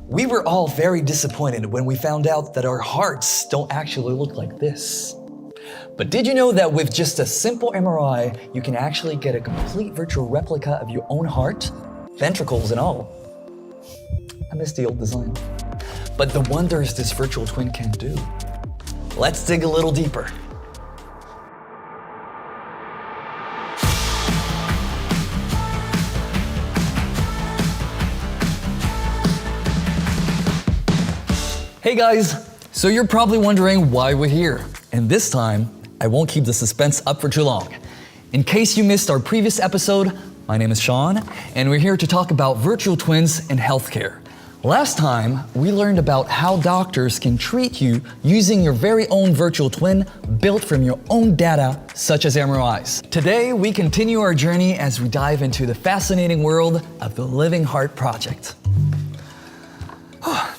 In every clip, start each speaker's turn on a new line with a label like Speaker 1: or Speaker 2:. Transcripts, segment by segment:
Speaker 1: We were all very disappointed when we found out that our hearts don't actually look like this. But did you know that with just a simple MRI, you can actually get a complete virtual replica of your own heart, ventricles and all? I miss the old design. But the wonders this virtual twin can do. Let's dig a little deeper. Hey guys, so you're probably wondering why we're here. And this time, I won't keep the suspense up for too long. In case you missed our previous episode, my name is Sean, and we're here to talk about virtual twins in healthcare. Last time, we learned about how doctors can treat you using your very own virtual twin built from your own data, such as MRIs. Today, we continue our journey as we dive into the fascinating world of the Living Heart Project.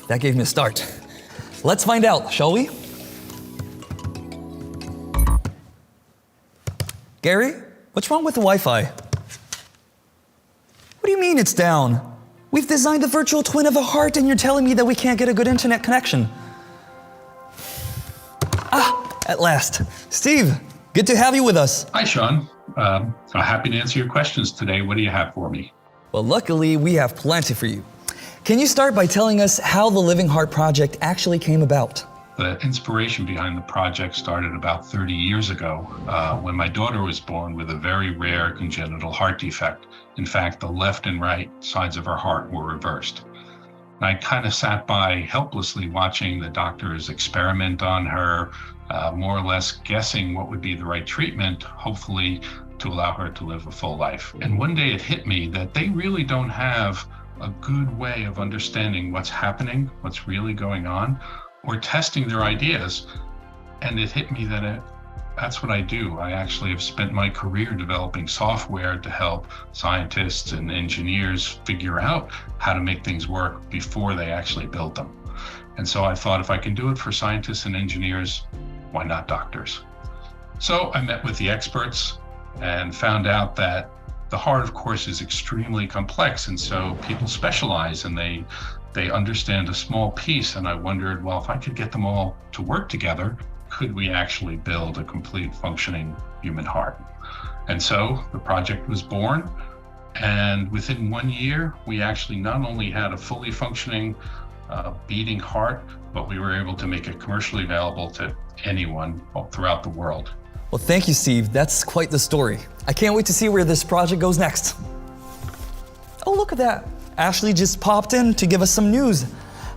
Speaker 1: That gave me a start. Let's find out, shall we? Gary, what's wrong with the Wi-Fi? What do you mean it's down? We've designed a virtual twin of a heart and you're telling me that we can't get a good internet connection. At last. Steve, good to have you with us.
Speaker 2: Hi, Sean. I'm happy to answer your questions today. What do you have for me?
Speaker 1: Well, luckily, we have plenty for you. Can you start by telling us how the Living Heart Project actually came about?
Speaker 2: The inspiration behind the project started about 30 years ago when my daughter was born with a very rare congenital heart defect. In fact, the left and right sides of her heart were reversed. And I kind of sat by helplessly watching the doctors experiment on her, more or less guessing what would be the right treatment, hopefully to allow her to live a full life. And one day it hit me that they really don't have a good way of understanding what's happening, what's really going on, or testing their ideas. And it hit me that that's what I do. I actually have spent my career developing software to help scientists and engineers figure out how to make things work before they actually build them. And so I thought, if I can do it for scientists and engineers, why not doctors? So I met with the experts and found out that the heart, of course, is extremely complex, and so people specialize and they understand a small piece. And I wondered, well, if I could get them all to work together, could we actually build a complete functioning human heart? And so the project was born, and within 1 year, we actually not only had a fully functioning beating heart, but we were able to make it commercially available to anyone throughout the world.
Speaker 1: Well, thank you, Steve. That's quite the story. I can't wait to see where this project goes next. Oh, look at that. Ashley just popped in to give us some news.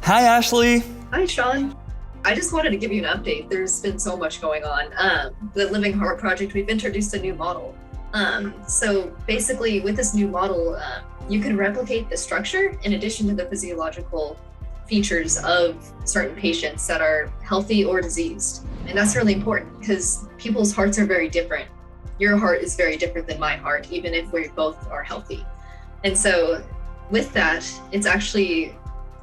Speaker 1: Hi, Ashley.
Speaker 3: Hi, Sean. I just wanted to give you an update. There's been so much going on. The Living Heart Project, we've introduced a new model. So basically with this new model, you can replicate the structure in addition to the physiological features of certain patients that are healthy or diseased. And that's really important because people's hearts are very different. Your heart is very different than my heart, even if we both are healthy. And so with that, it's actually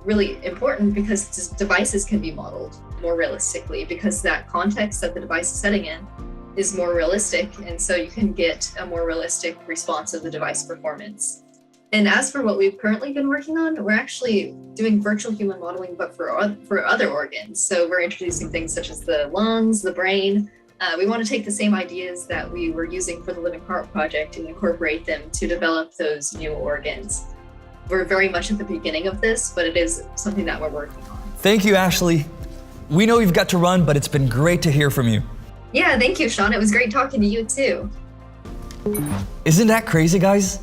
Speaker 3: really important because devices can be modeled more realistically, because that context that the device is setting in is more realistic. And so you can get a more realistic response of the device performance. And as for what we've currently been working on, we're actually doing virtual human modeling, but for other organs. So we're introducing things such as the lungs, the brain. We want to take the same ideas that we were using for the Living Heart Project and incorporate them to develop those new organs. We're very much at the beginning of this, but it is something that we're working on.
Speaker 1: Thank you, Ashley. We know you've got to run, but it's been great to hear from you.
Speaker 3: Yeah, thank you, Sean. It was great talking to you too.
Speaker 1: Isn't that crazy, guys?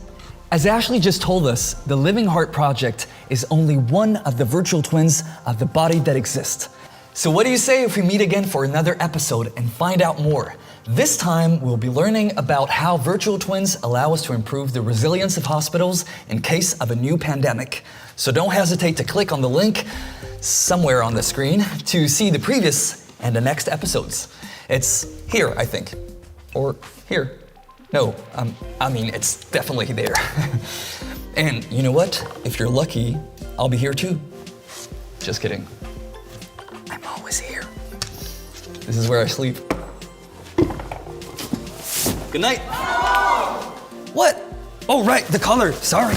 Speaker 1: As Ashley just told us, the Living Heart Project is only one of the virtual twins of the body that exists. So what do you say if we meet again for another episode and find out more? This time, we'll be learning about how virtual twins allow us to improve the resilience of hospitals in case of a new pandemic. So don't hesitate to click on the link somewhere on the screen to see the previous and the next episodes. It's here, I think, or here. No, I mean, it's definitely there. And you know what? If you're lucky, I'll be here too. Just kidding. I'm always here. This is where I sleep. Good night. What? Oh, right, the color. Sorry.